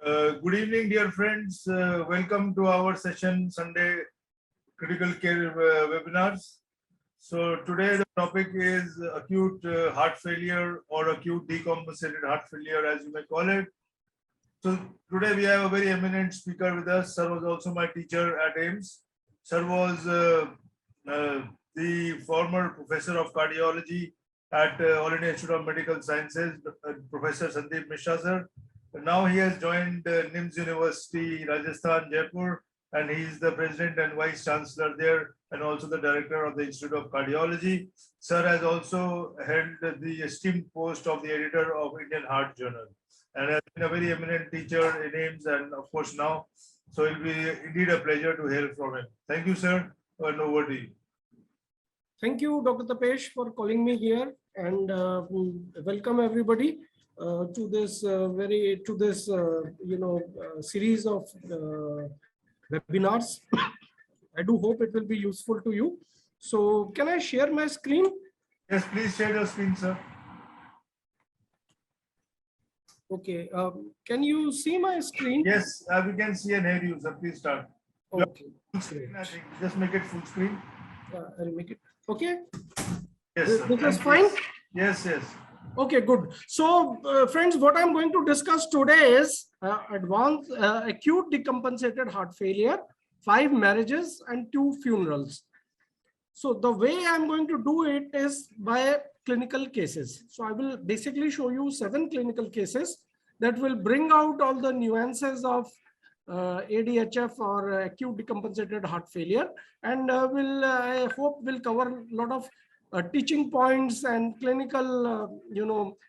Good evening, dear friends. Welcome to our session Sunday Critical Care webinars. So today the topic is acute heart failure or acute decompensated heart failure, as you may call it. So today we have a very eminent speaker with us. Sir was also my teacher at Aiims. Sir was the former professor of cardiology at All India Institute of Medical Sciences, Professor Sundeep Mishra, sir. Now he has joined NIMS University, Rajasthan, Jaipur, and he is the president and vice chancellor there, and also the director of the Institute of Cardiology. Sir has also held the esteemed post of the editor of Indian Heart Journal, and has been a very eminent teacher in Aiims, and of course now. So it will be indeed a pleasure to hear from him. Thank you, sir, and over to you. Thank you, Dr. Tapesh, for calling me here, and welcome everybody to this series of webinars. I do hope it will be useful to you. So, can I share my screen? Yes, please share your screen, sir. Okay. Can you see my screen? Yes, we can see and hear you, sir. Please start. Okay. Full screen, I think. Just make it full screen. I'll make it. Okay. Yes, sir. This is fine. Yes, yes. Okay, good. So, friends, what I'm going to discuss today is advanced acute decompensated heart failure, 5 marriages and 2 funerals. So the way I'm going to do it is by clinical cases. So I will basically show you 7 clinical cases that will bring out all the nuances of ADHF or acute decompensated heart failure, and I hope will cover a lot of teaching points and clinical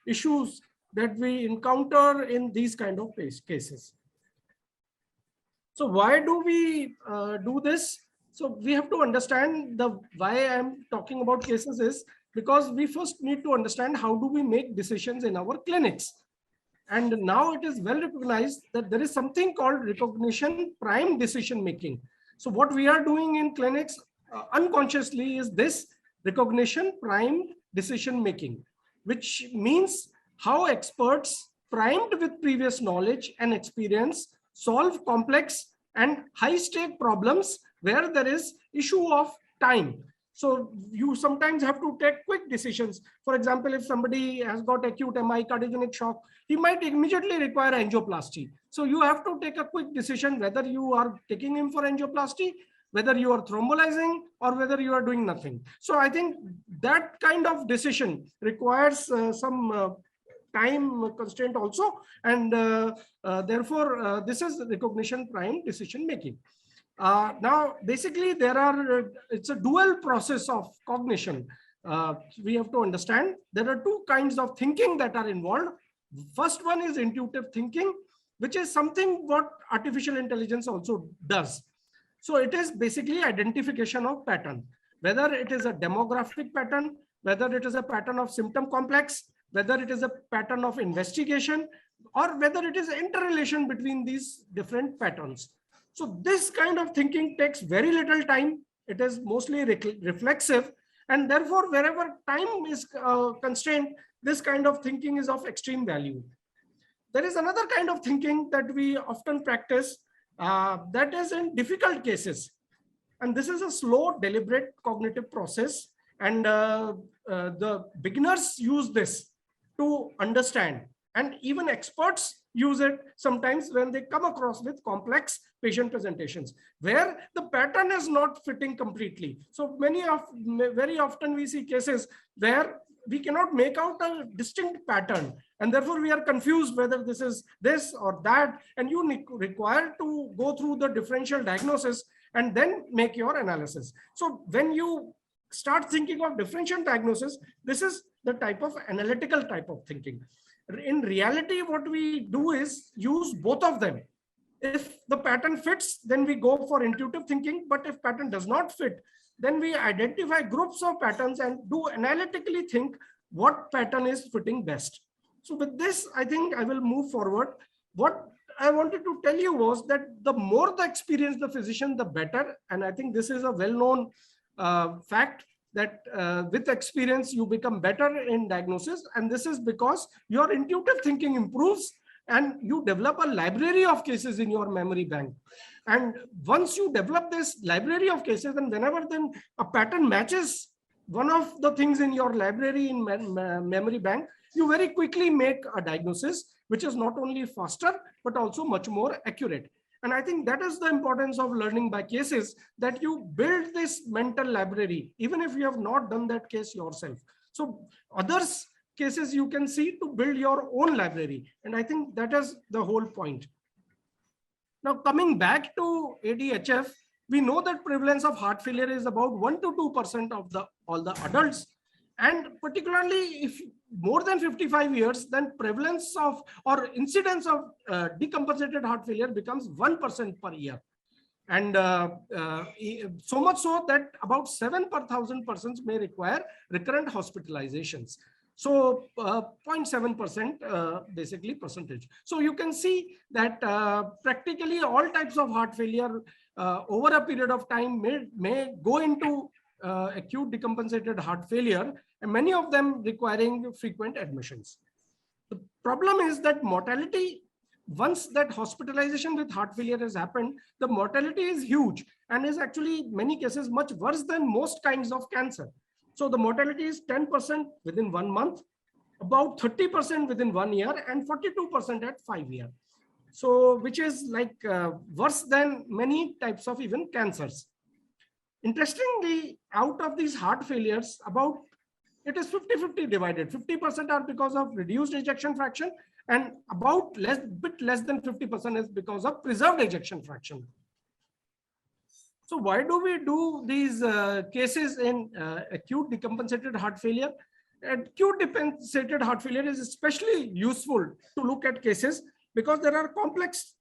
issues that we encounter in these kind of cases. So why do we do this? So we have to understand why I'm talking about cases is because we first need to understand how do we make decisions in our clinics. And now it is well recognized that there is something called recognition prime decision making. So what we are doing in clinics unconsciously is this recognition prime decision making, which means how experts primed with previous knowledge and experience solve complex and high stake problems where there is issue of time. So you sometimes have to take quick decisions. For example, if somebody has got acute MI cardiogenic shock, he might immediately require angioplasty. So you have to take a quick decision whether you are taking him for angioplasty, whether you are thrombolizing, or whether you are doing nothing. So I think that kind of decision requires some time constraint also, and therefore this is recognition prime decision making. Now basically it's a dual process of cognition. We have to understand there are 2 kinds of thinking that are involved. First one is intuitive thinking, which is something what artificial intelligence also does. So it is basically identification of pattern, whether it is a demographic pattern, whether it is a pattern of symptom complex, whether it is a pattern of investigation, or whether it is interrelation between these different patterns. So this kind of thinking takes very little time. It is mostly reflexive, and therefore wherever time is constrained, this kind of thinking is of extreme value. There is another kind of thinking that we often practice that is in difficult cases. And this is a slow, deliberate cognitive process. And the beginners use this to understand. And even experts use it sometimes when they come across with complex patient presentations where the pattern is not fitting completely. So very often we see cases where we cannot make out a distinct pattern, and therefore we are confused whether this is this or that, and you require to go through the differential diagnosis and then make your analysis. So when you start thinking of differential diagnosis, this is the type of analytical type of thinking. In reality, what we do is use both of them. If the pattern fits, then we go for intuitive thinking. But if pattern does not fit, then we identify groups of patterns and do analytically think what pattern is fitting best. So with this, I think I will move forward. What I wanted to tell you was that the more the experience the physician, the better. And I think this is a well-known fact that with experience, you become better in diagnosis. And this is because your intuitive thinking improves and you develop a library of cases in your memory bank. And once you develop this library of cases, and whenever then a pattern matches one of the things in your library in memory bank, you very quickly make a diagnosis, which is not only faster, but also much more accurate. And I think that is the importance of learning by cases, that you build this mental library, even if you have not done that case yourself. So others cases you can see to build your own library. And I think that is the whole point. Now, coming back to ADHF, we know that prevalence of heart failure is about 1 to 2% of all the adults. And particularly if more than 55 years, then prevalence of or incidence of decompensated heart failure becomes 1% per year. And so much so that about 7 per 1,000 persons may require recurrent hospitalizations. So 0.7% basically percentage. So you can see that practically all types of heart failure over a period of time may go into acute decompensated heart failure, and many of them requiring frequent admissions. The problem is that mortality, once that hospitalization with heart failure has happened, the mortality is huge and is actually many cases much worse than most kinds of cancer. So the mortality is 10% within 1 month, about 30% within 1 year, and 42% at 5 years. So which is like worse than many types of even cancers. Interestingly, out of these heart failures, about it is 50-50 divided. 50% are because of reduced ejection fraction, and about bit less than 50% is because of preserved ejection fraction. So why do we do these cases in acute decompensated heart failure? Acute decompensated heart failure is especially useful to look at cases because there are complex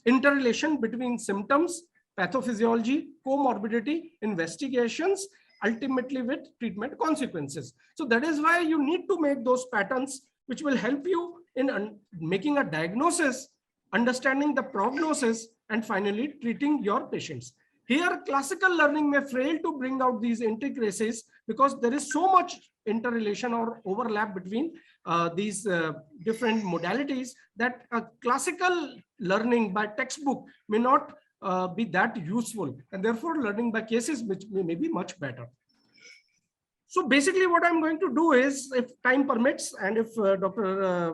interrelation between symptoms, pathophysiology, comorbidity, investigations, ultimately with treatment consequences. So that is why you need to make those patterns which will help you in making a diagnosis, understanding the prognosis, and finally treating your patients. Here, classical learning may fail to bring out these integracies because there is so much interrelation or overlap between these different modalities that a classical learning by textbook may not be that useful, and therefore learning by cases which may be much better. So basically what I'm going to do is, if time permits and if Dr.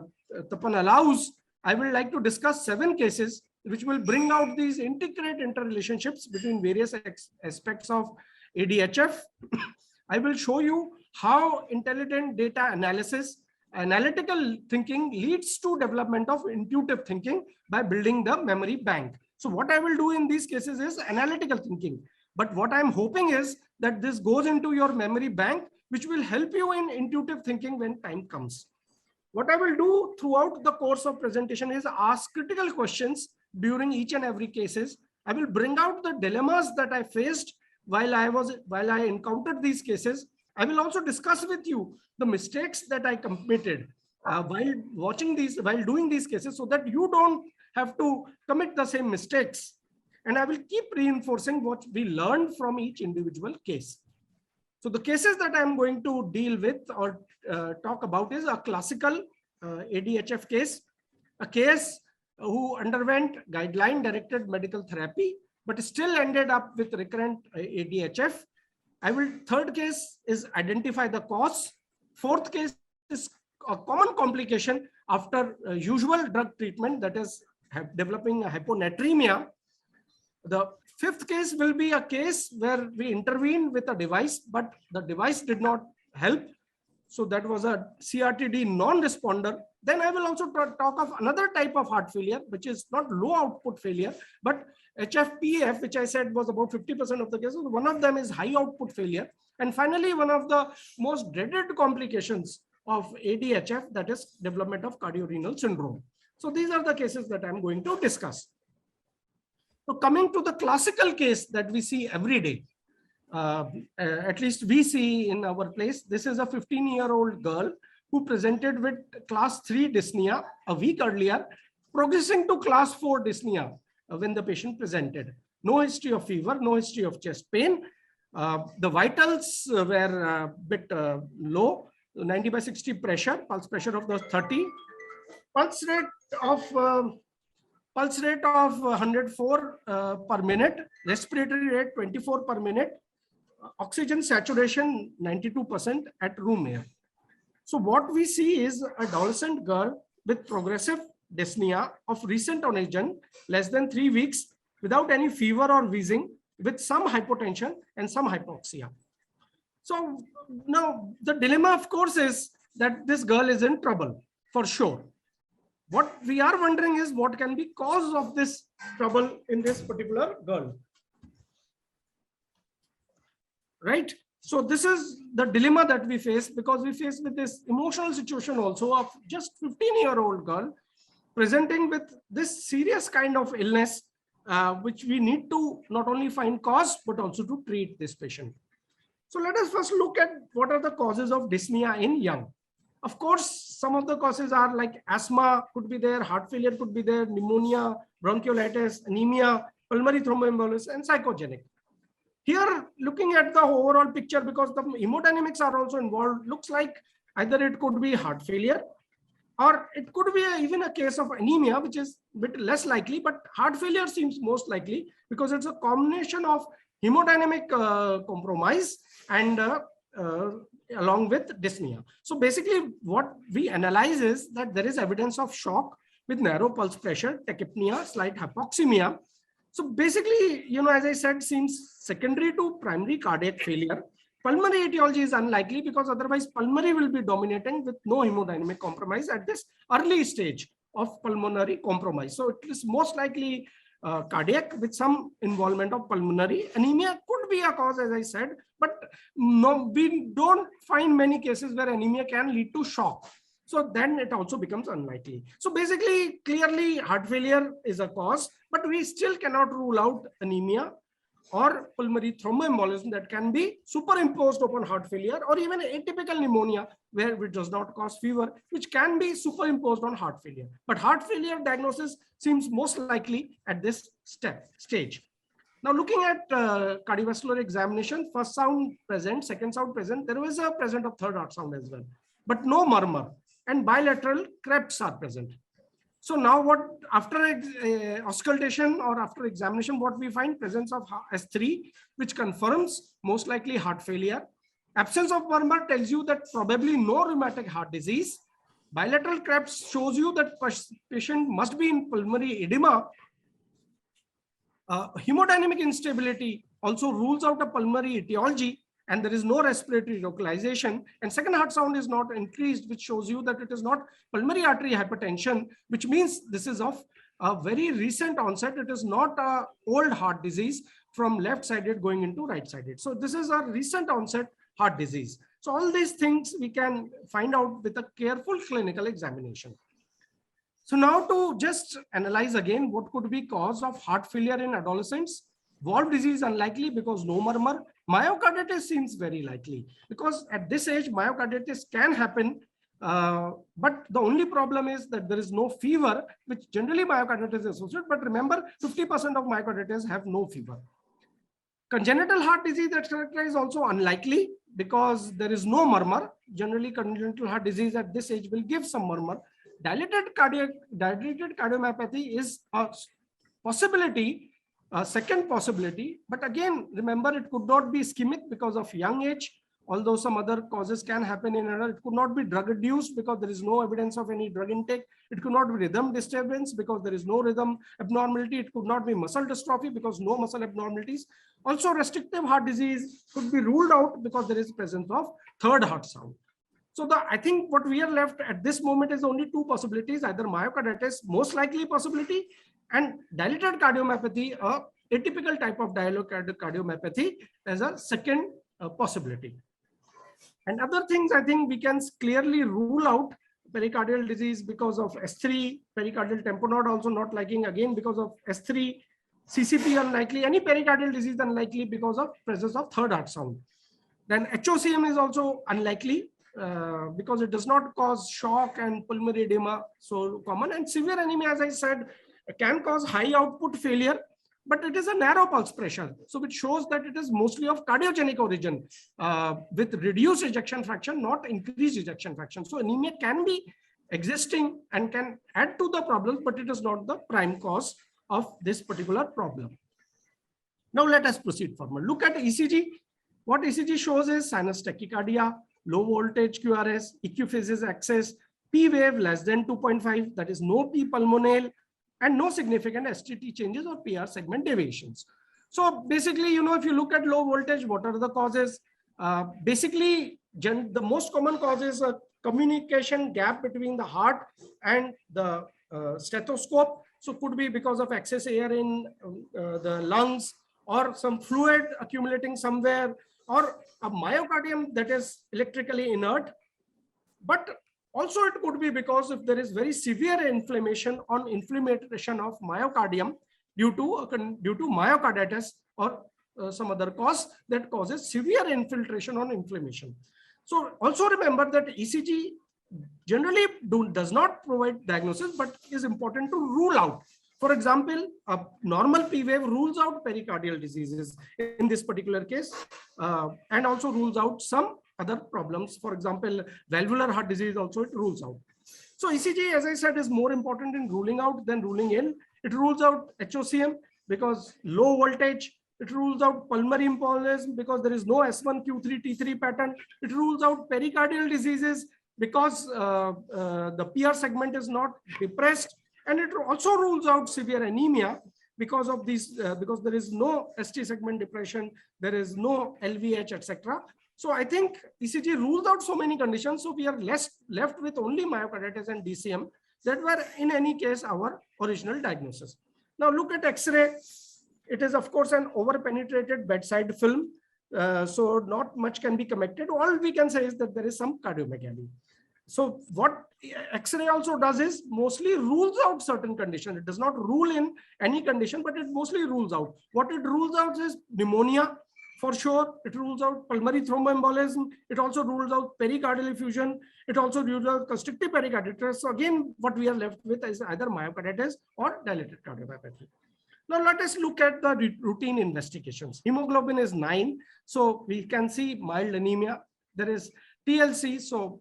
Tapan allows, I will like to discuss 7 cases which will bring out these intricate interrelationships between various aspects of ADHF. I will show you how intelligent data analysis, analytical thinking leads to development of intuitive thinking by building the memory bank. So what I will do in these cases is analytical thinking. But what I'm hoping is that this goes into your memory bank, which will help you in intuitive thinking when time comes. What I will do throughout the course of presentation is ask critical questions during each and every cases. I will bring out the dilemmas that I faced while I encountered these cases. I will also discuss with you the mistakes that I committed while doing these cases, so that you don't have to commit the same mistakes. And I will keep reinforcing what we learned from each individual case. So the cases that I'm going to deal with or talk about is a classical ADHF case, a case who underwent guideline-directed medical therapy, but still ended up with recurrent ADHF. Third case is identify the cause. Fourth case is a common complication after usual drug treatment, that is developing a hyponatremia. The fifth case will be a case where we intervene with a device, but the device did not help. So that was a CRTD non-responder. Then I will also talk of another type of heart failure, which is not low output failure, but HFpEF, which I said was about 50% of the cases. One of them is high output failure. And finally, one of the most dreaded complications of ADHF, that is development of cardiorenal syndrome. So these are the cases that I'm going to discuss. So coming to the classical case that we see every day, at least we see in our place, this is a 15-year-old girl who presented with class 3 dyspnea a week earlier, progressing to class 4 dyspnea when the patient presented. No history of fever, no history of chest pain. The vitals were a bit low, 90/60 pressure, pulse pressure of the 30. pulse rate of 104 per minute, respiratory rate 24 per minute, oxygen saturation 92% at room air. So what we see is a adolescent girl with progressive dyspnea of recent origin, less than 3 weeks, without any fever or wheezing, with some hypotension and some hypoxia. So now the dilemma, of course, is that this girl is in trouble for sure. What we are wondering is what can be cause of this trouble in this particular girl, right? So this is the dilemma that we face, because we face with this emotional situation also of just 15-year-old girl presenting with this serious kind of illness, which we need to not only find cause, but also to treat this patient. So let us first look at what are the causes of dyspnea in young. Of course, some of the causes are like asthma could be there, heart failure could be there, pneumonia, bronchiolitis, anemia, pulmonary thromboembolism, and psychogenic. Here, looking at the overall picture, because the hemodynamics are also involved, looks like either it could be heart failure, or it could be even a case of anemia, which is a bit less likely, but heart failure seems most likely because it's a combination of hemodynamic compromise and along with dyspnea. So basically what we analyze is that there is evidence of shock with narrow pulse pressure, tachypnea, slight hypoxemia. So basically, as I said, seems secondary to primary cardiac failure. Pulmonary etiology is unlikely because otherwise pulmonary will be dominating with no hemodynamic compromise at this early stage of pulmonary compromise. So it is most likely cardiac with some involvement of pulmonary. Anemia could be a cause, as I said, but no, we don't find many cases where anemia can lead to shock. So then it also becomes unlikely. So basically, clearly heart failure is a cause, but we still cannot rule out anemia or pulmonary thromboembolism that can be superimposed upon heart failure, or even atypical pneumonia where it does not cause fever, which can be superimposed on heart failure. But heart failure diagnosis seems most likely at this stage. Now looking at cardiovascular examination, first sound present, second sound present, there was a present of third heart sound as well, but no murmur, and bilateral creps are present. So now what, after auscultation or after examination, what we find? Presence of S3, which confirms most likely heart failure. Absence of murmur tells you that probably no rheumatic heart disease. Bilateral creps shows you that patient must be in pulmonary edema. Hemodynamic instability also rules out a pulmonary etiology, and there is no respiratory localization, and second heart sound is not increased, which shows you that it is not pulmonary artery hypertension, which means this is of a very recent onset. It is not a old heart disease from left-sided going into right-sided. So this is a recent onset heart disease. So all these things we can find out with a careful clinical examination. So now to just analyze again what could be cause of heart failure in adolescents. Valve disease unlikely because no murmur. Myocarditis seems very likely because at this age myocarditis can happen, but the only problem is that there is no fever, which generally myocarditis is associated. But remember, 50% of myocarditis have no fever. Congenital heart disease that's characterized also unlikely because there is no murmur. Generally, congenital heart disease at this age will give some murmur. Dilated cardiomyopathy is a possibility. Second possibility, but again, remember it could not be ischemic because of young age, although some other causes can happen in adult. It could not be drug induced because there is no evidence of any drug intake. It could not be rhythm disturbance because there is no rhythm abnormality. It could not be muscle dystrophy because no muscle abnormalities. Also, restrictive heart disease could be ruled out because there is presence of third heart sound. So I think what we are left at this moment is only two possibilities, either myocarditis, most likely possibility, and dilated cardiomyopathy, a atypical type of dilated cardiomyopathy, as a second possibility. And other things, I think we can clearly rule out pericardial disease because of S3, pericardial tamponade also not liking, again because of S3, CCP unlikely, any pericardial disease unlikely because of presence of third heart sound. Then HOCM is also unlikely because it does not cause shock and pulmonary edema so common, and severe anemia, as I said, can cause high output failure, but it is a narrow pulse pressure, so which shows that it is mostly of cardiogenic origin with reduced ejection fraction, not increased ejection fraction. So anemia can be existing and can add to the problems, but it is not the prime cause of this particular problem. Now let us proceed further. Look at ECG. What ECG shows is sinus tachycardia, low voltage QRS, EQ phases excess, P wave less than 2.5, that is no P pulmonale, and no significant STT changes or PR segment deviations. So basically, if you look at low voltage, what are the causes? Basically, the most common cause is a communication gap between the heart and the stethoscope. So could be because of excess air in the lungs, or some fluid accumulating somewhere, or a myocardium that is electrically inert. But also it could be because if there is very severe inflammation of myocardium due to myocarditis or some other cause that causes severe infiltration or inflammation. So also remember that ECG generally does not provide diagnosis, but is important to rule out. For example, a normal P wave rules out pericardial diseases in this particular case, and also rules out some other problems. For example, valvular heart disease also it rules out. So ECG, as I said, is more important in ruling out than ruling in. It rules out HOCM because low voltage. It rules out pulmonary embolism because there is no S1, Q3, T3 pattern. It rules out pericardial diseases because the PR segment is not depressed. And it also rules out severe anemia because of these, because there is no ST segment depression, there is no LVH, etc. So I think ECG rules out so many conditions. So we are left with only myocarditis and DCM that were in any case our original diagnosis. Now look at X-ray. It is of course an over-penetrated bedside film. So not much can be connected. All we can say is that there is some cardiomegaly. So what X-ray also does is mostly rules out certain conditions. It does not rule in any condition, but it mostly rules out. What it rules out is pneumonia, for sure. It rules out pulmonary thromboembolism. It also rules out pericardial effusion. It also rules out constrictive pericarditis. So again, what we are left with is either myocarditis or dilated cardiomyopathy. Now let us look at the routine investigations. Hemoglobin is 9. So we can see mild anemia. There is TLC, so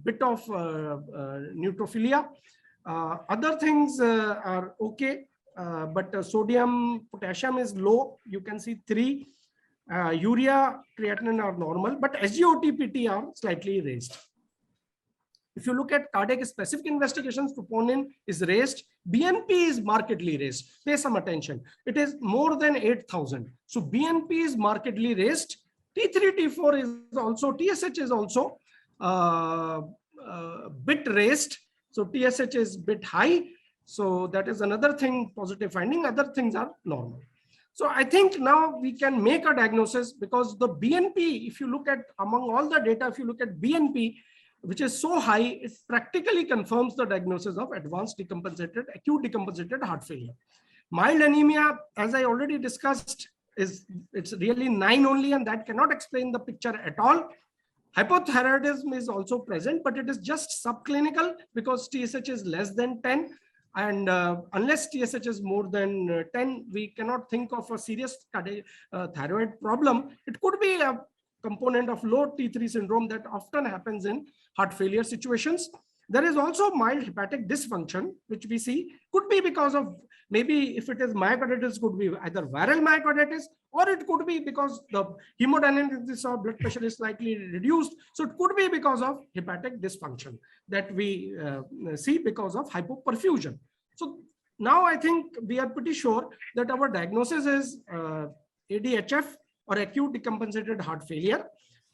bit of neutrophilia. Other things are okay, but sodium, potassium is low. You can see 3. Urea, creatinine are normal, but SGOT, PT are slightly raised. If you look at cardiac specific investigations, troponin is raised. BNP is markedly raised. Pay some attention. It is more than 8,000. So BNP is markedly raised. T3, T4 is also, TSH is also bit raised. So TSH is bit high. So that is another thing, positive finding. Other things are normal. So I think now we can make a diagnosis because the BNP, if you look at among all the data, if you look at BNP, which is so high, it practically confirms the diagnosis of advanced decompensated, acute decompensated heart failure. Mild anemia, as I already discussed, it's really 9 only, and that cannot explain the picture at all. Hypothyroidism is also present, but it is just subclinical because TSH is less than 10. And unless TSH is more than 10, we cannot think of a serious thyroid problem. It could be a component of low T3 syndrome that often happens in heart failure situations. There is also mild hepatic dysfunction, which we see could be because of, maybe if it is myocarditis, could be either viral myocarditis, or it could be because the hemodynamics of blood pressure is slightly reduced. So it could be because of hepatic dysfunction that we see because of hypoperfusion. So now I think we are pretty sure that our diagnosis is ADHF or acute decompensated heart failure.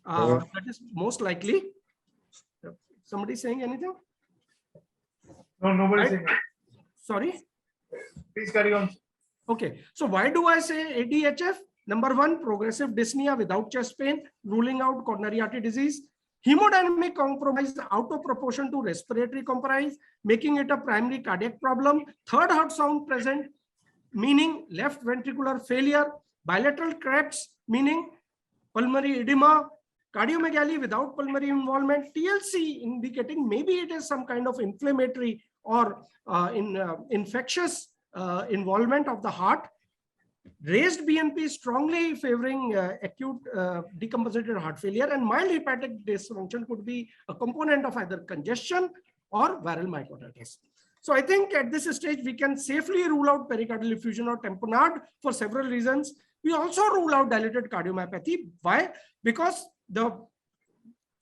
That is most likely. Somebody saying anything? No, nobody saying. Sorry? Please carry on. Okay, so why do I say ADHF? Number 1, progressive dyspnea without chest pain, ruling out coronary artery disease. Hemodynamic compromise out of proportion to respiratory compromise, making it a primary cardiac problem. Third heart sound present, meaning left ventricular failure. Bilateral cracks, meaning pulmonary edema. Cardiomegaly without pulmonary involvement. TLC indicating maybe it is some kind of inflammatory or infectious involvement of the heart. Raised BNP strongly favoring acute decompensated heart failure, and mild hepatic dysfunction could be a component of either congestion or viral myocarditis. So I think at this stage, we can safely rule out pericardial effusion or tamponade for several reasons. We also rule out dilated cardiomyopathy. Why? Because the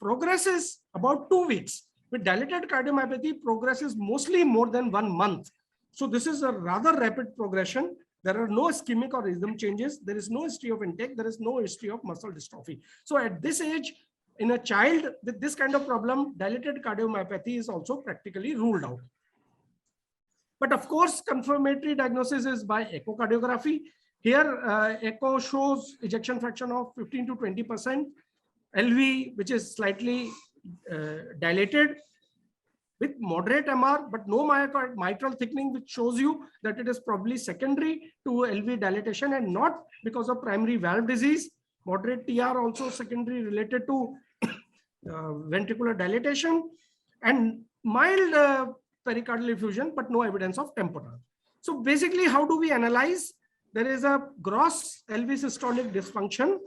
progress is about 2 weeks. With dilated cardiomyopathy, progress is mostly more than 1 month. So this is a rather rapid progression. There are no ischemic or rhythm changes. There is no history of intake. There is no history of muscle dystrophy. So at this age, in a child with this kind of problem, dilated cardiomyopathy is also practically ruled out. But of course, confirmatory diagnosis is by echocardiography. Here, echo shows ejection fraction of 15 to 20%, LV, which is slightly dilated with moderate MR, but no mitral thickening, which shows you that it is probably secondary to LV dilatation and not because of primary valve disease. Moderate TR also secondary related to ventricular dilatation, and mild pericardial effusion, but no evidence of tamponade. So basically, how do we analyze? There is a gross LV systolic dysfunction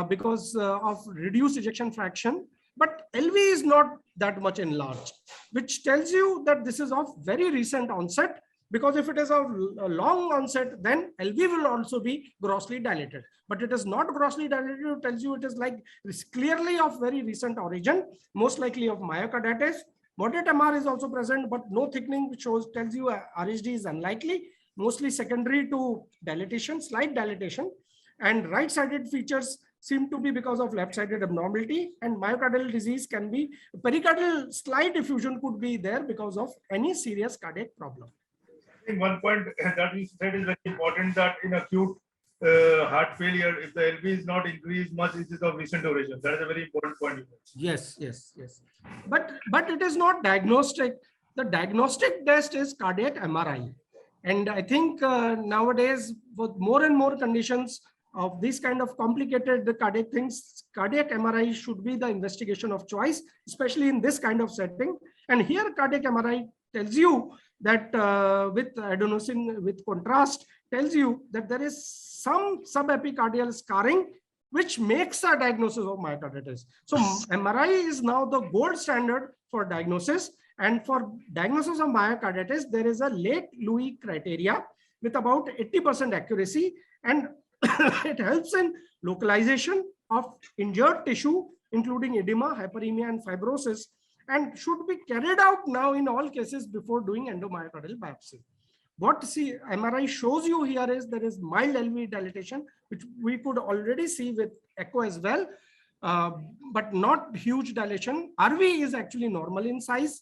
because of reduced ejection fraction, but LV is not that much enlarged, which tells you that this is of very recent onset, because if it is of a long onset, then LV will also be grossly dilated. But it is not grossly dilated, it tells you it is like it's clearly of very recent origin, most likely of myocarditis. Moderate MR is also present, but no thickening, which tells you RHD is unlikely, mostly secondary to dilatation, slight dilatation, and right-sided features seem to be because of left-sided abnormality, and myocardial disease can be, pericardial slight effusion could be there because of any serious cardiac problem. I think one point that you said is very important, that in acute heart failure, if the LV is not increased much, it is of recent origin. That is a very important point. Yes. But it is not diagnostic. The diagnostic test is cardiac MRI. And I think nowadays, with more and more conditions of these kind of complicated cardiac things, cardiac MRI should be the investigation of choice, especially in this kind of setting. And here cardiac MRI tells you that with adenosine, with contrast, tells you that there is some subepicardial scarring, which makes a diagnosis of myocarditis. So MRI is now the gold standard for diagnosis. And for diagnosis of myocarditis, there is a late Louis criteria with about 80% accuracy, and it helps in localization of injured tissue, including edema, hyperemia, and fibrosis, and should be carried out now in all cases before doing endomyocardial biopsy. What MRI shows you here is there is mild LV dilatation, which we could already see with echo as well, but not huge dilation. RV is actually normal in size.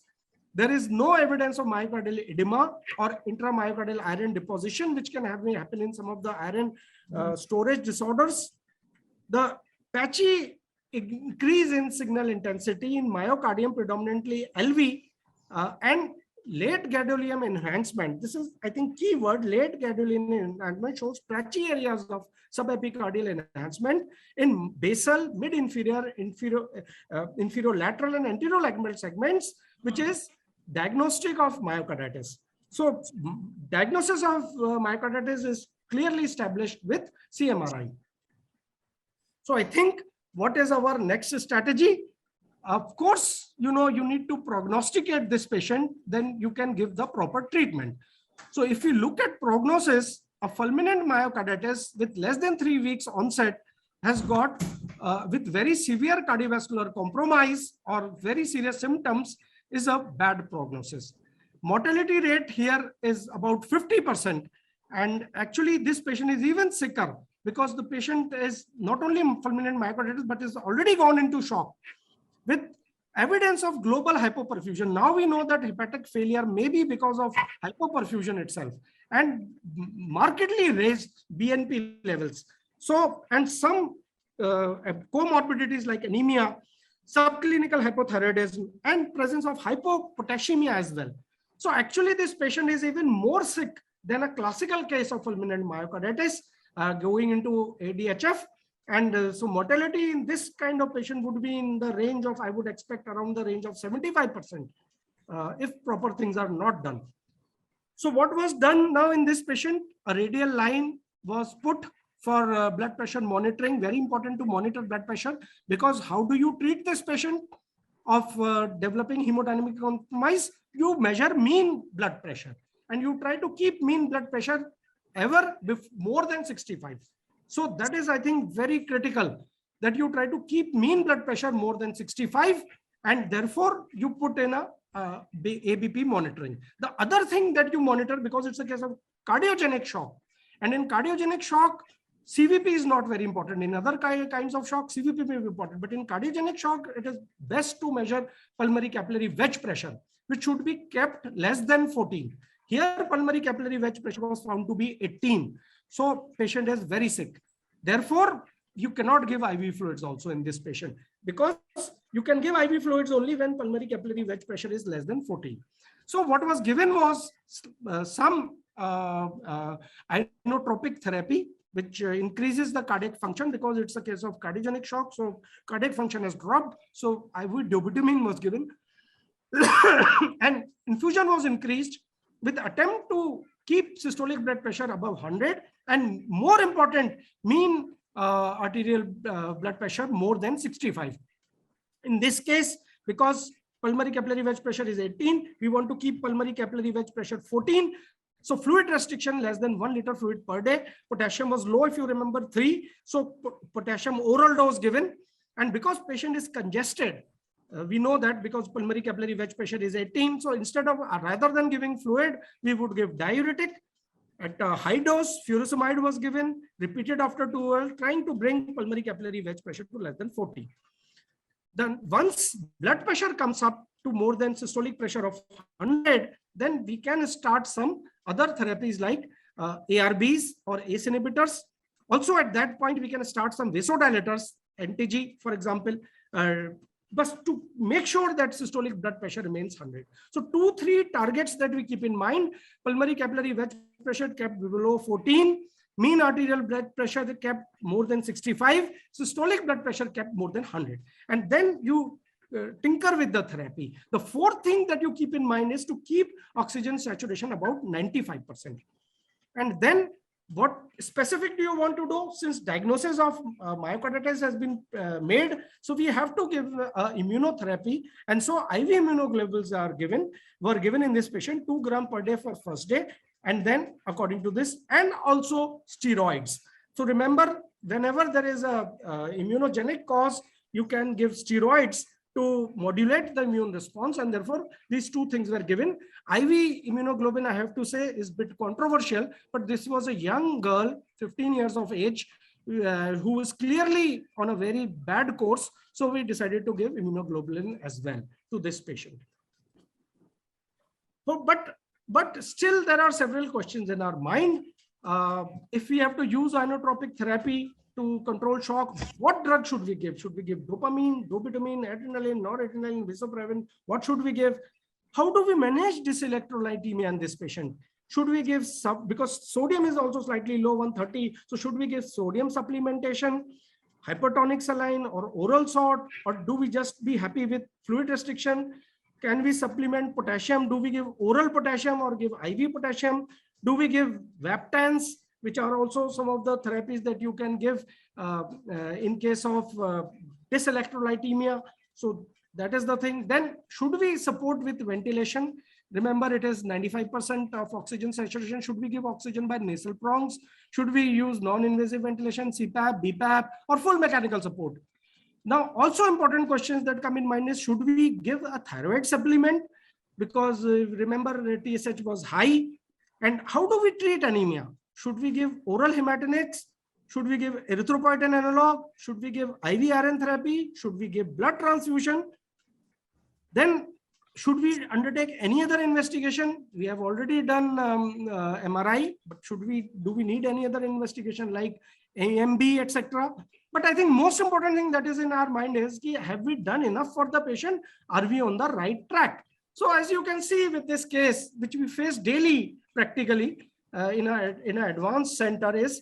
There is no evidence of myocardial edema or intramyocardial iron deposition, which can happen in some of the iron storage disorders. The patchy increase in signal intensity in myocardium, predominantly LV, and late gadolinium enhancement. This is, I think, key word. Late gadolinium enhancement shows patchy areas of subepicardial enhancement in basal, mid-inferior, inferior-lateral, and anterolateral segments, which is diagnostic of myocarditis. So diagnosis of myocarditis is clearly established with CMRI. So I think what is our next strategy? Of course, you need to prognosticate this patient, then you can give the proper treatment. So if you look at prognosis, a fulminant myocarditis with less than 3 weeks onset has got with very severe cardiovascular compromise or very serious symptoms is a bad prognosis. Mortality rate here is about 50%. And actually this patient is even sicker because the patient is not only fulminant myocarditis, but is already gone into shock with evidence of global hypoperfusion. Now we know that hepatic failure may be because of hypoperfusion itself and markedly raised BNP levels. So, and some comorbidities like anemia, subclinical hypothyroidism, and presence of hypopotassiemia as well. So actually this patient is even more sick than a classical case of fulminant myocarditis going into ADHF. And so mortality in this kind of patient would be in the range of, I would expect around the range of 75% if proper things are not done. So what was done now in this patient? A radial line was put for blood pressure monitoring. Very important to monitor blood pressure, because how do you treat this patient? of developing hemodynamic compromise, you measure mean blood pressure and you try to keep mean blood pressure ever more than 65. So that is, I think, very critical that you try to keep mean blood pressure more than 65, and therefore you put in a ABP monitoring. The other thing that you monitor, because it's a case of cardiogenic shock, and in cardiogenic shock, CVP is not very important. In other kinds of shock, CVP may be important, but in cardiogenic shock, it is best to measure pulmonary capillary wedge pressure, which should be kept less than 14. Here, pulmonary capillary wedge pressure was found to be 18. So patient is very sick. Therefore, you cannot give IV fluids also in this patient, because you can give IV fluids only when pulmonary capillary wedge pressure is less than 14. So what was given was some inotropic therapy, which increases the cardiac function, because it's a case of cardiogenic shock. So cardiac function has dropped. So IV dobutamine was given and infusion was increased with attempt to keep systolic blood pressure above 100, and more important, mean arterial blood pressure more than 65. In this case, because pulmonary capillary wedge pressure is 18, we want to keep pulmonary capillary wedge pressure 14. So fluid restriction less than 1 liter fluid per day. Potassium was low, if you remember, 3. So potassium oral dose given. And because patient is congested, we know that because pulmonary capillary wedge pressure is 18. So instead of, rather than giving fluid, we would give diuretic. At a high dose, furosemide was given, repeated after 2 hours, trying to bring pulmonary capillary wedge pressure to less than 40. Then once blood pressure comes up to more than systolic pressure of 100, then we can start some other therapies like ARBs or ACE inhibitors. Also at that point, we can start some vasodilators, NTG, for example, but to make sure that systolic blood pressure remains 100. So 2-3 targets that we keep in mind: pulmonary capillary wedge pressure kept below 14, mean arterial blood pressure kept more than 65, systolic blood pressure kept more than 100. And then you tinker with the therapy. The fourth thing that you keep in mind is to keep oxygen saturation about 95%. And then what specific do you want to do? Since diagnosis of myocarditis has been made, so we have to give immunotherapy. And so IV immunoglobulins were given in this patient, 2 grams per day for first day. And then according to this, and also steroids. So remember, whenever there is a immunogenic cause, you can give steroids to modulate the immune response, and therefore these 2 things were given. IV immunoglobulin, I have to say, is a bit controversial, but this was a young girl, 15 years of age, who was clearly on a very bad course. So we decided to give immunoglobulin as well to this patient. So, but still there are several questions in our mind. If we have to use inotropic therapy to control shock, what drug should we give? Should we give dopamine, dobutamine, adrenaline, noradrenaline, vasopressin? What should we give? How do we manage dyselectrolytemia in this patient? Should we give because sodium is also slightly low, 130. So should we give sodium supplementation, hypertonic saline, or oral salt? Or do we just be happy with fluid restriction? Can we supplement potassium? Do we give oral potassium or give IV potassium? Do we give Vaptans, which are also some of the therapies that you can give in case of dyselectrolytemia? So that is the thing. Then should we support with ventilation? Remember, it is 95% of oxygen saturation. Should we give oxygen by nasal prongs? Should we use non-invasive ventilation, CPAP, BPAP, or full mechanical support? Now, also important questions that come in mind is, should we give a thyroid supplement? Because remember, TSH was high. And how do we treat anemia? Should we give oral hematinics? Should we give erythropoietin analog? Should we give IV iron therapy? Should we give blood transfusion? Then should we undertake any other investigation? We have already done MRI, but do we need any other investigation like AMB, etc.? But I think most important thing that is in our mind is, have we done enough for the patient? Are we on the right track? So as you can see with this case, which we face daily practically in an advanced center, is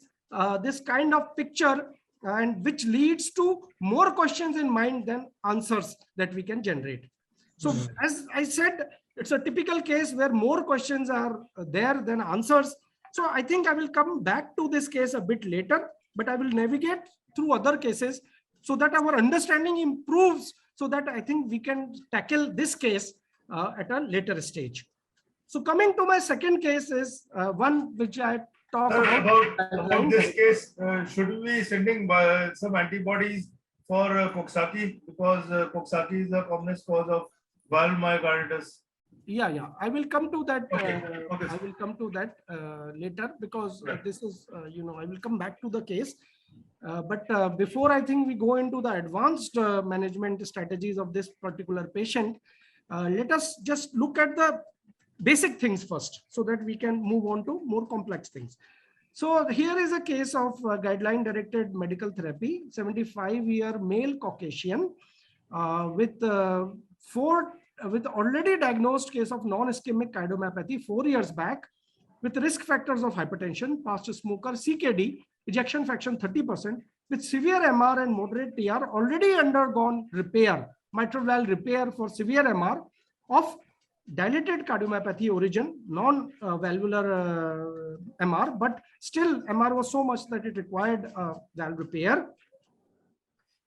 this kind of picture, and which leads to more questions in mind than answers that we can generate. So as I said, it's a typical case where more questions are there than answers. So I think I will come back to this case a bit later, but I will navigate through other cases so that our understanding improves so that I think we can tackle this case at a later stage. So coming to my second case is one which I talk about this case. Should we be sending some antibodies for Coxsackie, because Coxsackie is the commonest cause of viral myocarditis? Yeah, I will come to that. Okay. I will come to that later, because this is, I will come back to the case. But before I think we go into the advanced management strategies of this particular patient, let us just look at the basic things first, so that we can move on to more complex things. So here is a case of guideline directed medical therapy, 75-year male Caucasian with already diagnosed case of non-ischemic cardiomyopathy 4 years back, with risk factors of hypertension, past smoker, CKD, ejection fraction 30%, with severe MR and moderate TR, already undergone repair, mitral valve repair for severe MR of dilated cardiomyopathy origin, non-valvular MR, but still MR was so much that it required valve repair.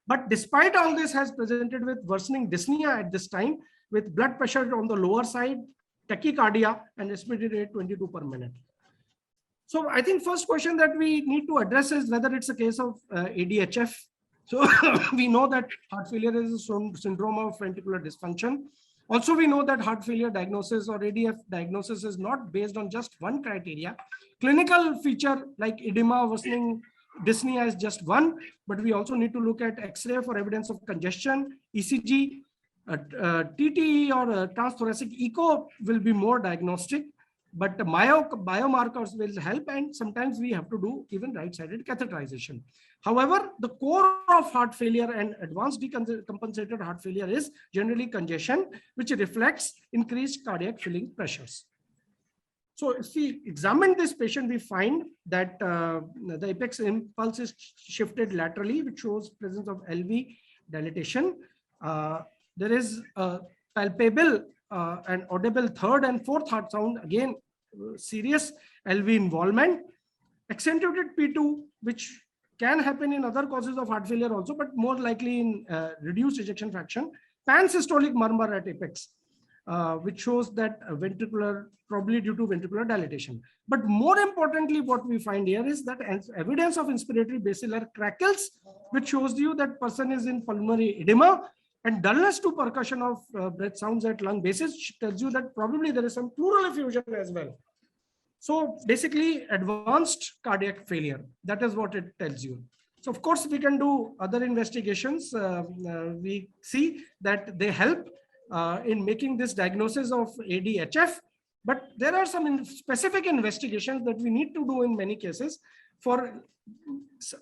But despite all this, has presented with worsening dyspnea at this time, with blood pressure on the lower side, tachycardia, and respiratory rate 22 per minute. So I think first question that we need to address is whether it's a case of ADHF. So we know that heart failure is a syndrome of ventricular dysfunction. Also, we know that heart failure diagnosis or ADF diagnosis is not based on just one criteria. Clinical feature like edema, worsening dyspnea is just one, but we also need to look at X-ray for evidence of congestion, ECG, TTE or transthoracic echo will be more diagnostic, but the biomarkers will help, and sometimes we have to do even right-sided catheterization. However, the core of heart failure and advanced decompensated heart failure is generally congestion, which reflects increased cardiac filling pressures. So if we examine this patient, we find that the apex impulse is shifted laterally, which shows presence of LV dilatation. There is a palpable and audible third and fourth heart sound, again, serious LV involvement. Accentuated P2, which can happen in other causes of heart failure also, but more likely in reduced ejection fraction. Pansystolic murmur at apex, which shows that ventricular, probably due to ventricular dilatation. But more importantly, what we find here is that evidence of inspiratory basilar crackles, which shows you that person is in pulmonary edema, and dullness to percussion of breath sounds at lung basis tells you that probably there is some pleural effusion as well. So basically advanced cardiac failure, that is what it tells you. So of course we can do other investigations. We see that they help in making this diagnosis of ADHF, but there are some specific investigations that we need to do in many cases for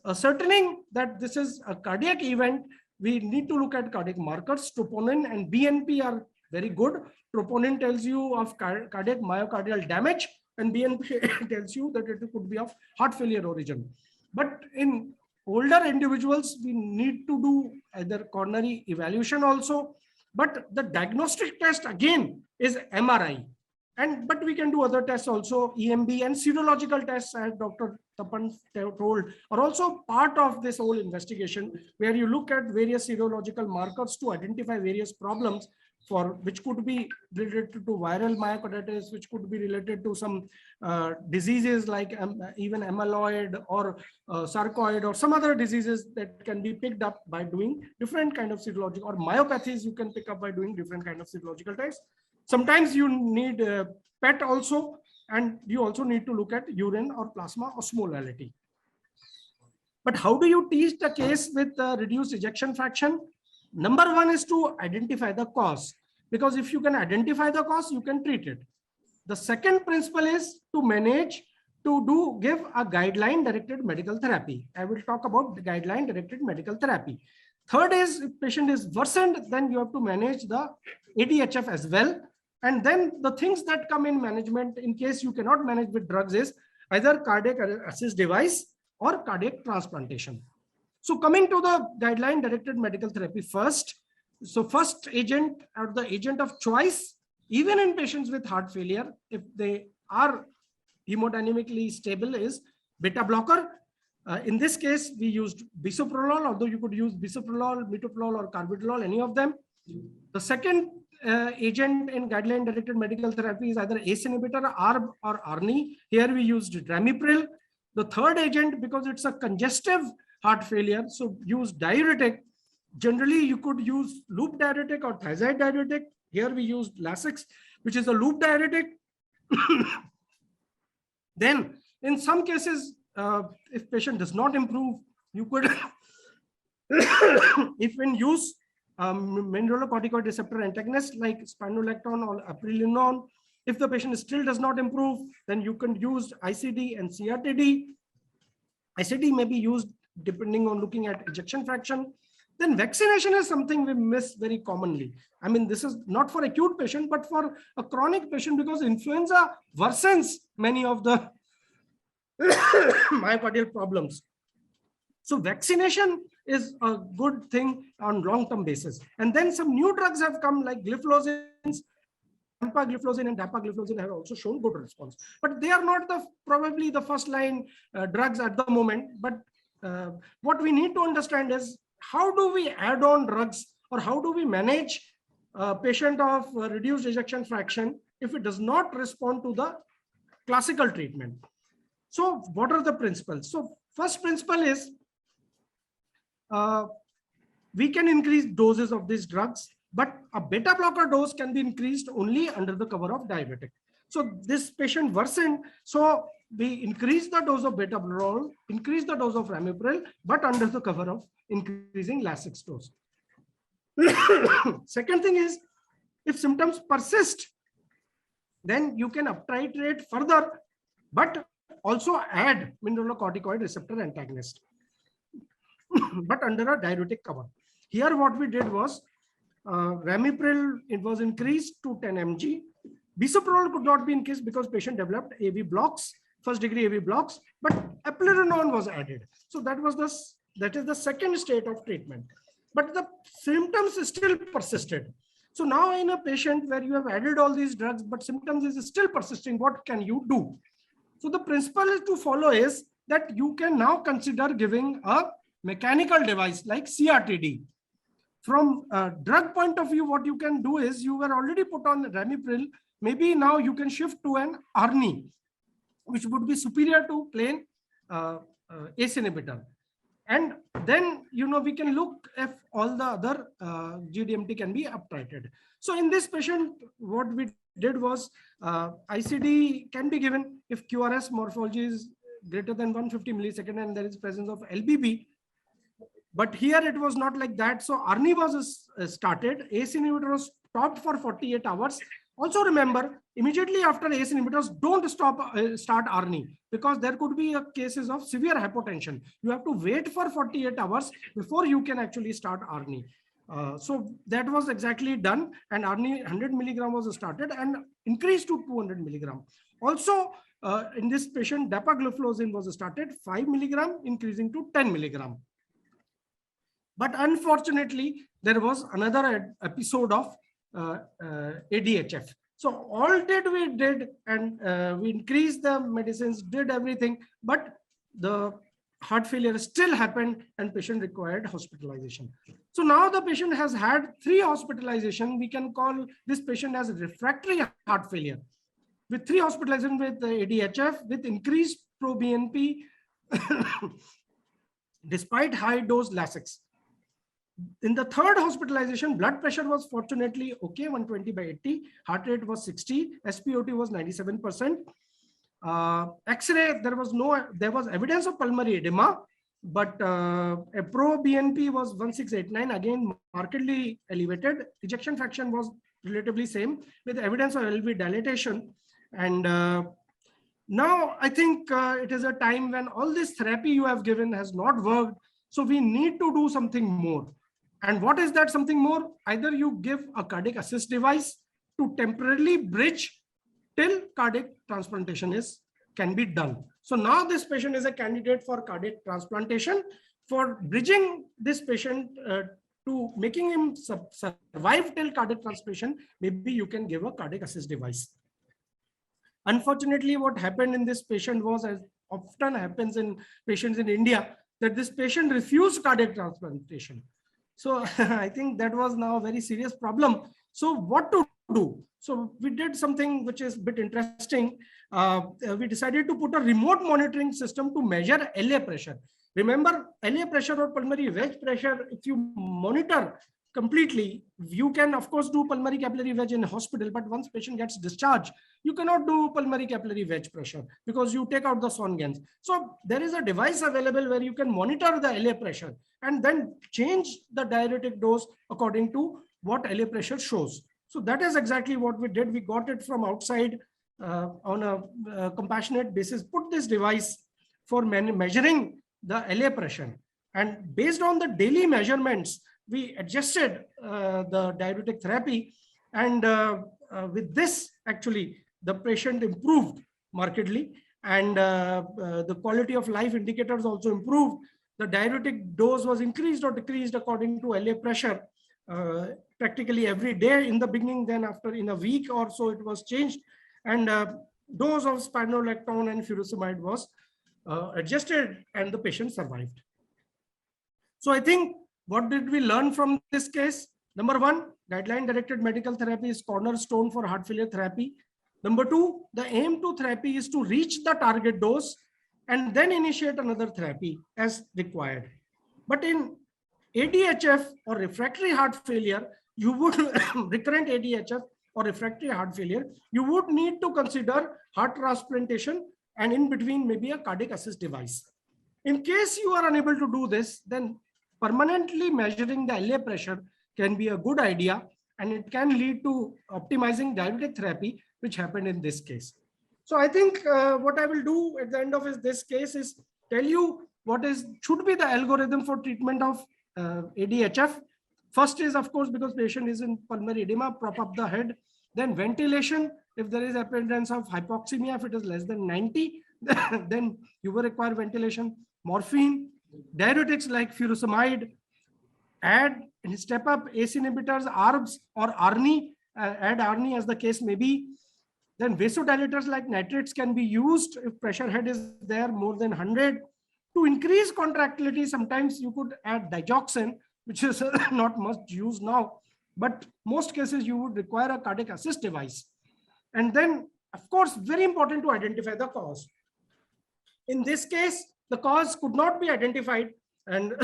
ascertaining that this is a cardiac event. We need to look at cardiac markers. Troponin and BNP are very good. Troponin tells you of cardiac myocardial damage, and BNP tells you that it could be of heart failure origin. But in older individuals, we need to do either coronary evaluation also. But the diagnostic test again is MRI. But we can do other tests also, EMB and serological tests, as Dr. Tapan told, are also part of this whole investigation, where you look at various serological markers to identify various problems, for which could be related to viral myocarditis, which could be related to some diseases like even amyloid or sarcoid or some other diseases that can be picked up by doing different kind of serological, or myopathies you can pick up by doing different kind of serological tests. Sometimes you need PET also, and you also need to look at urine or plasma osmolality. But how do you teach the case with reduced ejection fraction? Number one is to identify the cause, because if you can identify the cause, you can treat it. The second principle is to manage, give a guideline directed medical therapy. I will talk about the guideline directed medical therapy. Third is, if patient is worsened, then you have to manage the ADHF as well. And then the things that come in management in case you cannot manage with drugs is either cardiac assist device or cardiac transplantation. So coming to the guideline directed medical therapy first. So first agent, or the agent of choice, even in patients with heart failure, if they are hemodynamically stable, is beta blocker. In this case, we used bisoprolol, although you could use bisoprolol, metoprolol, or carvedilol, any of them. The second agent in guideline-directed medical therapy is either ACE inhibitor, ARB, or ARNI. Here we used ramipril. The third agent, because it's a congestive heart failure, so use diuretic. Generally, you could use loop diuretic or thiazide diuretic. Here we used Lasix, which is a loop diuretic. Then, in some cases, if patient does not improve, you could, if in use, mineralocorticoid receptor antagonist like spironolactone or aprilinon. If the patient still does not improve, then you can use ICD and CRTD. ICD may be used depending on looking at ejection fraction. Then vaccination is something we miss very commonly. I mean, this is not for acute patient, but for a chronic patient, because influenza worsens many of the myocardial problems. So vaccination is a good thing on long-term basis. And then some new drugs have come like gliflozins, empagliflozin and dapagliflozin have also shown good response. But they are not probably the first line drugs at the moment. But what we need to understand is how do we add on drugs, or how do we manage a patient of reduced ejection fraction if it does not respond to the classical treatment. So what are the principles? So first principle is we can increase doses of these drugs, but a beta blocker dose can be increased only under the cover of diabetic. So this patient worsened, so we increase the dose of beta blocker, increase the dose of ramipril, but under the cover of increasing Lasix dose. Second thing is, if symptoms persist, then you can uptitrate further, but also add mineralocorticoid receptor antagonist, but under a diuretic cover. Here what we did was ramipril, it was increased to 10 mg. Bisoprolol could not be increased because patient developed AV blocks, first degree AV blocks, but aprilinon was added. So that is the second state of treatment. But the symptoms still persisted. So now in a patient where you have added all these drugs, but symptoms is still persisting, what can you do? So the principle is to follow is that you can now consider giving a mechanical device like CRTD. From a drug point of view, what you can do is you were already put on ramipril. Maybe now you can shift to an ARNI, which would be superior to plain ACE inhibitor. And then, we can look if all the other GDMT can be uptitrated. So in this patient, what we did was ICD can be given if QRS morphology is greater than 150 millisecond and there is presence of LBB. But here it was not like that. So ARNI was started. ACE inhibitor was stopped for 48 hours. Also remember, immediately after ACE inhibitors, don't start ARNI, because there could be cases of severe hypotension. You have to wait for 48 hours before you can actually start ARNI. So that was exactly done, and ARNI 100 milligram was started and increased to 200 milligram. Also, in this patient, dapagliflozin was started 5 milligram, increasing to 10 milligram. But unfortunately, there was another episode of ADHF. So all we did, and we increased the medicines, did everything, but the heart failure still happened and patient required hospitalization. So now the patient has had 3 hospitalizations. We can call this patient as refractory heart failure with 3 hospitalizations with ADHF, with increased pro-BNP despite high dose Lasix. In the 3rd hospitalization, blood pressure was fortunately okay, 120/80. Heart rate was 60. SpO2 was 97%. X-ray, there was evidence of pulmonary edema, but a pro-BNP was 1689, again markedly elevated. Ejection fraction was relatively same with evidence of LV dilatation. And now I think it is a time when all this therapy you have given has not worked. So we need to do something more. And what is that something more? Either you give a cardiac assist device to temporarily bridge till cardiac transplantation can be done. So now this patient is a candidate for cardiac transplantation. For bridging this patient to making him survive till cardiac transplantation, maybe you can give a cardiac assist device. Unfortunately, what happened in this patient was, as often happens in patients in India, that this patient refused cardiac transplantation. So I think that was now a very serious problem. So what to do? So we did something which is a bit interesting. We decided to put a remote monitoring system to measure LA pressure. Remember, LA pressure or pulmonary wedge pressure, if you monitor completely, you can of course do pulmonary capillary wedge in hospital, but once patient gets discharged, you cannot do pulmonary capillary wedge pressure because you take out the Swan-Ganz. So there is a device available where you can monitor the LA pressure and then change the diuretic dose according to what LA pressure shows. So that is exactly what we did. We got it from outside on a compassionate basis, put this device for measuring the LA pressure. And based on the daily measurements, we adjusted the diuretic therapy. And with this, actually, the patient improved markedly. And the quality of life indicators also improved. The diuretic dose was increased or decreased according to LA pressure practically every day in the beginning. Then after in a week or so, it was changed. And dose of spironolactone and furosemide was adjusted and the patient survived. So I think what did we learn from this case? Number one, guideline directed medical therapy is cornerstone for heart failure therapy. Number two, the aim to therapy is to reach the target dose and then initiate another therapy as required. But in ADHF or refractory heart failure, you would recurrent ADHF or refractory heart failure, you would need to consider heart transplantation and in between maybe a cardiac assist device. In case you are unable to do this, then permanently measuring the LA pressure can be a good idea, and it can lead to optimizing diuretic therapy, which happened in this case. So I think what I will do at the end of this case is tell you what should be the algorithm for treatment of ADHF. First is, of course, because patient is in pulmonary edema, prop up the head. Then ventilation, if there is appearance of hypoxemia, if it is less than 90, then you will require ventilation. Morphine, diuretics like furosemide, add and step up ACE inhibitors, ARBs or ARNI, add ARNI as the case may be. Then vasodilators like nitrates can be used if pressure head is there more than 100. To increase contractility, sometimes you could add digoxin, which is not much used now, but most cases you would require a cardiac assist device. And then, of course, very important to identify the cause. In this case, the cause could not be identified, and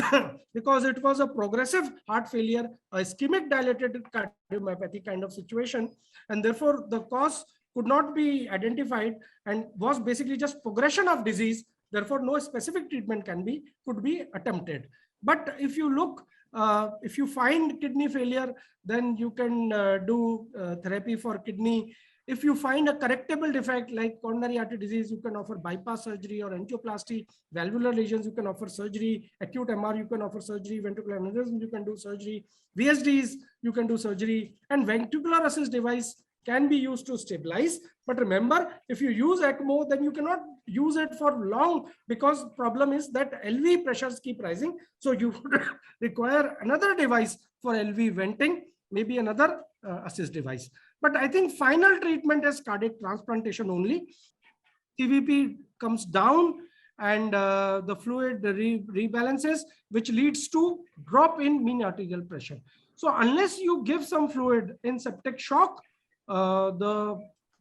because it was a progressive heart failure, a ischemic dilated cardiomyopathy kind of situation, and therefore the cause could not be identified and was basically just progression of disease. Therefore, no specific treatment could be attempted. But if you look, if you find kidney failure, then you can do therapy for kidney. If you find a correctable defect like coronary artery disease, you can offer bypass surgery or angioplasty. Valvular lesions, you can offer surgery. Acute MR, you can offer surgery. Ventricular aneurysm, you can do surgery. VSDs, you can do surgery. And ventricular assist device can be used to stabilize. But remember, if you use ECMO, then you cannot use it for long, because problem is that LV pressures keep rising. So you would require another device for LV venting, maybe another assist device. But I think final treatment is cardiac transplantation only. CVP comes down and the fluid rebalances, which leads to drop in mean arterial pressure. So unless you give some fluid in septic shock, the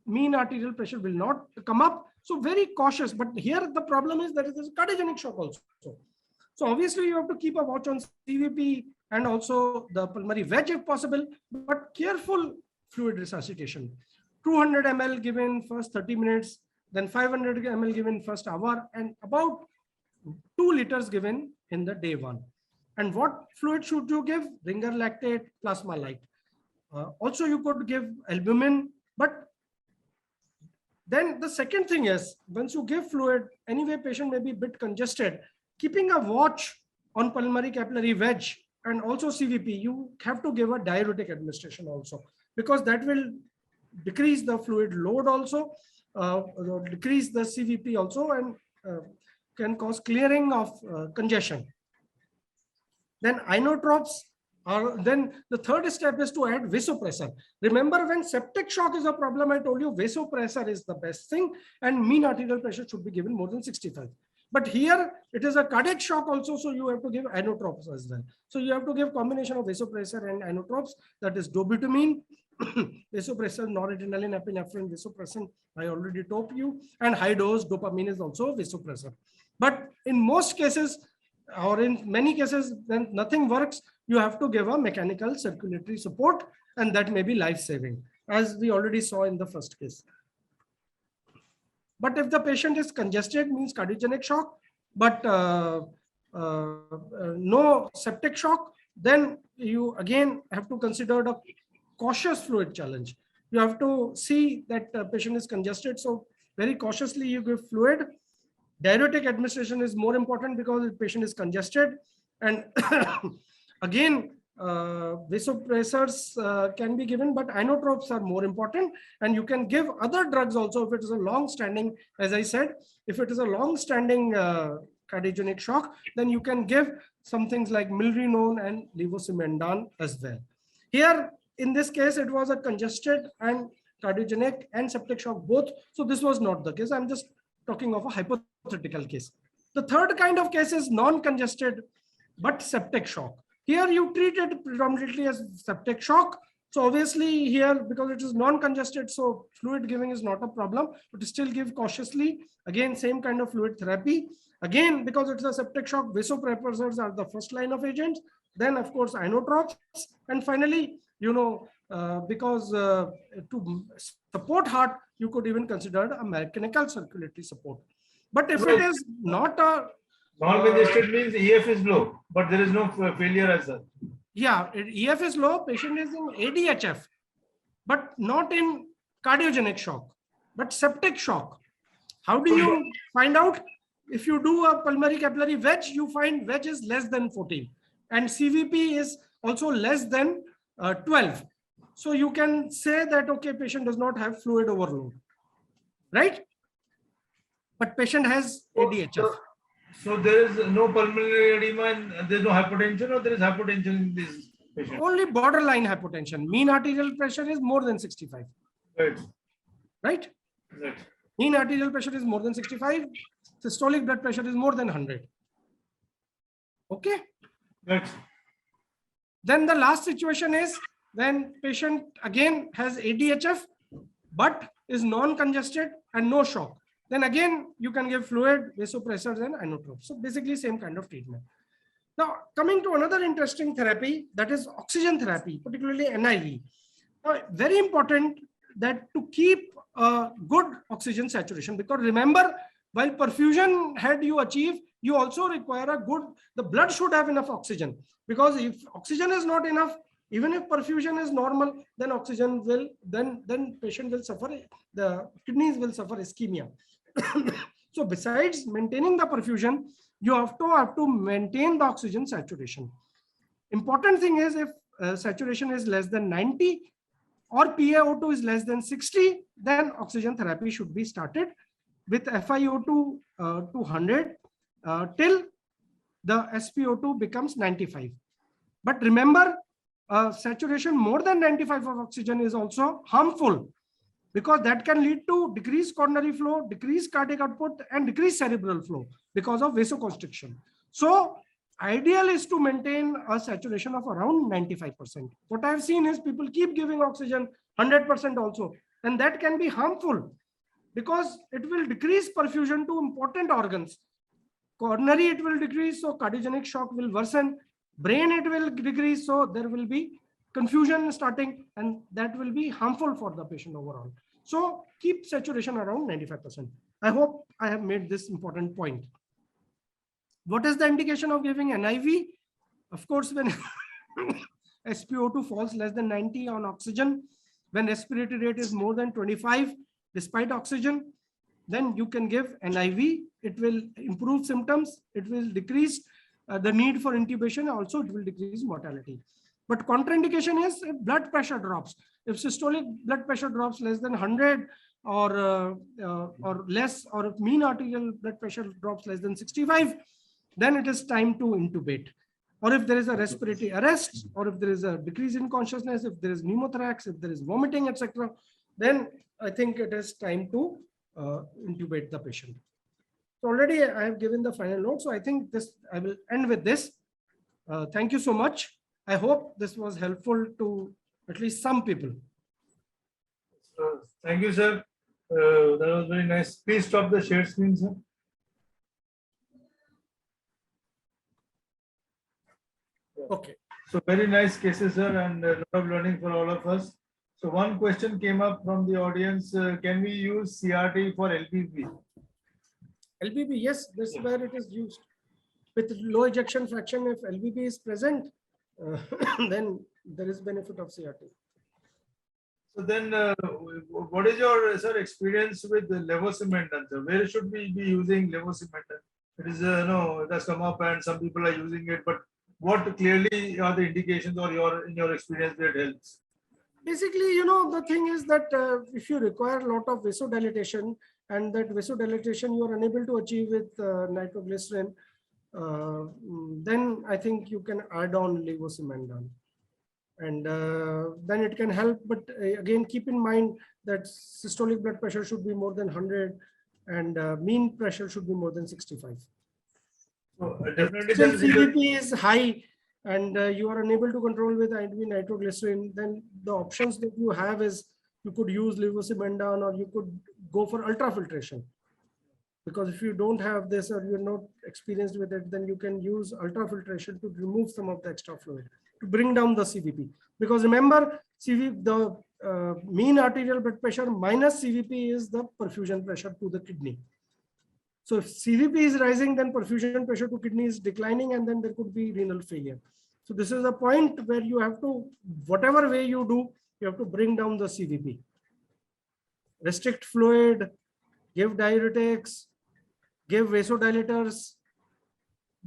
mean arterial pressure will not come up. So very cautious. But here the problem is that there is a cardiogenic shock also. So obviously you have to keep a watch on CVP and also the pulmonary wedge if possible, but careful fluid resuscitation. 200 ml given first 30 minutes, then 500 ml given first hour, and about 2 liters given in the day one. And what fluid should you give? Ringer lactate, plasma light. Also you could give albumin, but then the second thing is, once you give fluid, anyway patient may be a bit congested. Keeping a watch on pulmonary capillary wedge and also CVP, you have to give a diuretic administration also, because that will decrease the fluid load also, decrease the CVP also, and can cause clearing of congestion. Then inotropes. Then the third step is to add vasopressor. Remember, when septic shock is a problem, I told you vasopressor is the best thing, and mean arterial pressure should be given more than 65. But here it is a cardiac shock also, so you have to give inotropes as well. So you have to give combination of vasopressor and inotropes, that is dobutamine, vasopressor, noradrenaline, epinephrine, vasopressin, I already told you, and high dose dopamine is also vasopressor. But in most cases, or in many cases, when nothing works, you have to give a mechanical circulatory support, and that may be life-saving, as we already saw in the first case. But if the patient is congested, means cardiogenic shock, but no septic shock, then you again have to consider the cautious fluid challenge. You have to see that the patient is congested, so very cautiously you give fluid. Diuretic administration is more important because the patient is congested, and again vasopressors can be given, but inotropes are more important, and you can give other drugs also if it is a long-standing, as I said, if it is a long-standing cardiogenic shock, then you can give some things like milrinone and levosimendan as well. Here, in this case, it was a congested and cardiogenic and septic shock both, so this was not the case. I'm just talking of a hypothetical case. The third kind of case is non-congested but septic shock. Here you treat it predominantly as septic shock. So obviously here, because it is non-congested, so fluid giving is not a problem, but still give cautiously. Again, same kind of fluid therapy. Again, because it's a septic shock, vasopressors are the first line of agents. Then of course, inotropes. And finally, you know, because to support heart, you could even consider a mechanical circulatory support. But if it is not a non-congested means EF is low, but there is no failure as such. Yeah, EF is low, patient is in ADHF, but not in cardiogenic shock, but septic shock. How do you find out? If you do a pulmonary capillary wedge, you find wedge is less than 14 and CVP is also less than 12. So you can say that, okay, patient does not have fluid overload, right? But patient has ADHF. So there is no pulmonary edema and there is no hypertension, or there is hypertension in this patient? Only borderline hypertension. Mean arterial pressure is more than 65. Right. Right? Right. Mean arterial pressure is more than 65. Systolic blood pressure is more than 100. Okay? Right. Then the last situation is when patient again has ADHF, but is non-congested and no shock. Then again, you can give fluid, vasopressors and inotropes. So basically same kind of treatment. Now, coming to another interesting therapy, that is oxygen therapy, particularly NIV. Very important that to keep a good oxygen saturation, because remember, while perfusion had you achieve, you also require a good, the blood should have enough oxygen, because if oxygen is not enough, even if perfusion is normal, then oxygen will, then patient will suffer, the kidneys will suffer ischemia. So besides maintaining the perfusion, you have to maintain the oxygen saturation. Important thing is if saturation is less than 90 or PaO2 is less than 60, then oxygen therapy should be started with FiO2 to 100 till the SpO2 becomes 95. But remember, saturation more than 95 of oxygen is also harmful, because that can lead to decreased coronary flow, decreased cardiac output, and decreased cerebral flow because of vasoconstriction. So ideal is to maintain a saturation of around 95%. What I've seen is people keep giving oxygen 100% also, and that can be harmful because it will decrease perfusion to important organs. Coronary it will decrease, so cardiogenic shock will worsen. Brain it will decrease, so there will be confusion starting, and that will be harmful for the patient overall. So keep saturation around 95%. I hope I have made this important point. What is the indication of giving NIV? Of course, when SpO2 falls less than 90 on oxygen, when respiratory rate is more than 25 despite oxygen, then you can give NIV. It will improve symptoms. It will decrease the need for intubation. Also, it will decrease mortality. But contraindication is if blood pressure drops. If systolic blood pressure drops less than 100 or less, or if mean arterial blood pressure drops less than 65, then it is time to intubate. Or if there is a respiratory arrest, or if there is a decrease in consciousness, if there is pneumothorax, if there is vomiting, etc., then I think it is time to intubate the patient. So already I have given the final note. So I think this, I will end with this. Thank you so much. I hope this was helpful to at least some people. Thank you, sir. That was very nice. Please stop the share screen, sir. Okay. So very nice cases, sir, and a lot of learning for all of us. So one question came up from the audience. Can we use CRT for LBP? LBP, yes, this is where it is used. With low ejection fraction, if LBP is present, then there is benefit of CRT. So then, what is your, sir, experience with the levosimendan? Where should we be using levosimendan? It is, no, it has come up and some people are using it, but what clearly are the indications or in your experience where it helps? Basically, the thing is that if you require a lot of vasodilatation, and that vasodilatation you are unable to achieve with nitroglycerin, then I think you can add on levosimendan. And then it can help, but again, keep in mind that systolic blood pressure should be more than 100 and mean pressure should be more than 65. So definitely still CVP is high and you are unable to control with IV nitroglycerin, then the options that you have is you could use levosimendan or you could go for ultrafiltration. Because if you don't have this or you're not experienced with it, then you can use ultrafiltration to remove some of the extra fluid to bring down the CVP. Because remember, the mean arterial blood pressure minus CVP is the perfusion pressure to the kidney. So if CVP is rising, then perfusion pressure to kidney is declining, and then there could be renal failure. So this is a point where you have to, whatever way you do, you have to bring down the CVP. Restrict fluid, give diuretics, give vasodilators.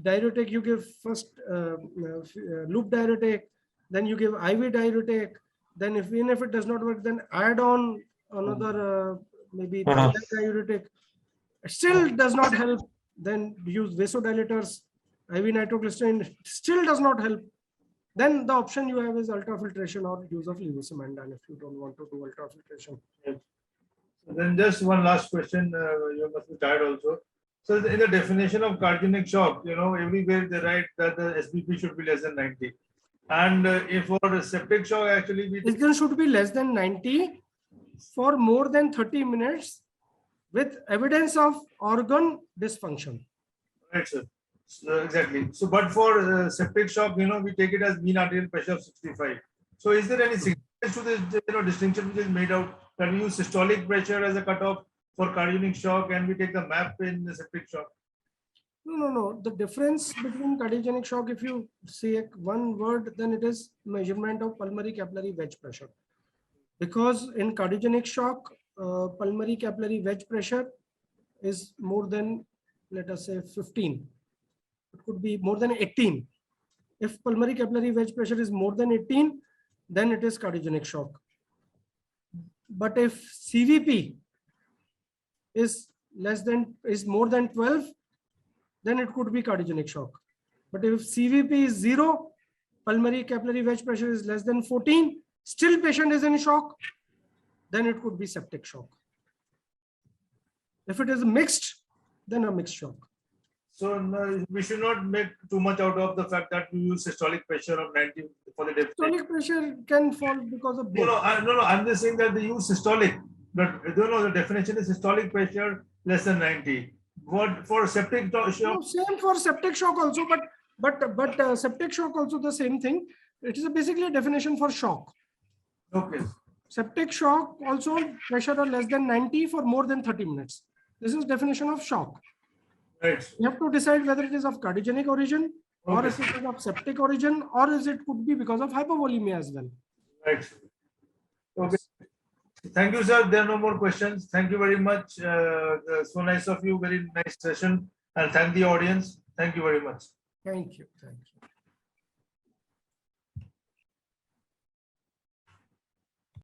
Diuretic, you give first loop diuretic, then you give IV diuretic. Then even if it does not work, then add on another maybe diuretic. Still does not help, then use vasodilators. IV nitroglycerin still does not help. Then the option you have is ultrafiltration or use of levosimendan if you don't want to do ultrafiltration. Yes. So then just one last question. You must be tired also. So in the definition of cardiogenic shock, everywhere they write that the SBP should be less than 90. And if for septic shock, actually, it should be less than 90 for more than 30 minutes with evidence of organ dysfunction. Right, sir. So, exactly. So, but for septic shock, we take it as mean arterial pressure of 65. So, is there any significance to this, distinction which is made out that we use systolic pressure as a cutoff for cardiogenic shock, and we take the map in the septic shock? No. The difference between cardiogenic shock, if you say one word, then it is measurement of pulmonary capillary wedge pressure. Because in cardiogenic shock, pulmonary capillary wedge pressure is more than, let us say, 15. It could be more than 18. If pulmonary capillary wedge pressure is more than 18, then it is cardiogenic shock. But if CVP is more than 12, then it could be cardiogenic shock. But if CVP is 0, pulmonary capillary wedge pressure is less than 14, still patient is in shock, then it could be septic shock. If it is mixed, then a mixed shock. So no, we should not make too much out of the fact that we use systolic pressure of 90 for the definition. Systolic pressure can fall because of both. No, I'm just saying that they use systolic, but the definition is systolic pressure less than 90. What for septic shock? No, same for septic shock also, but septic shock also the same thing. It is basically a definition for shock. Okay. Septic shock also pressure less than 90 for more than 30 minutes. This is definition of shock. Right. You have to decide whether it is of cardiogenic origin, or if it is of septic origin, or is it could be because of hypovolemia as well. Right. Okay. Thank you, sir. There are no more questions. Thank you very much. So nice of you. Very nice session. And thank the audience. Thank you very much. Thank you. Thank you.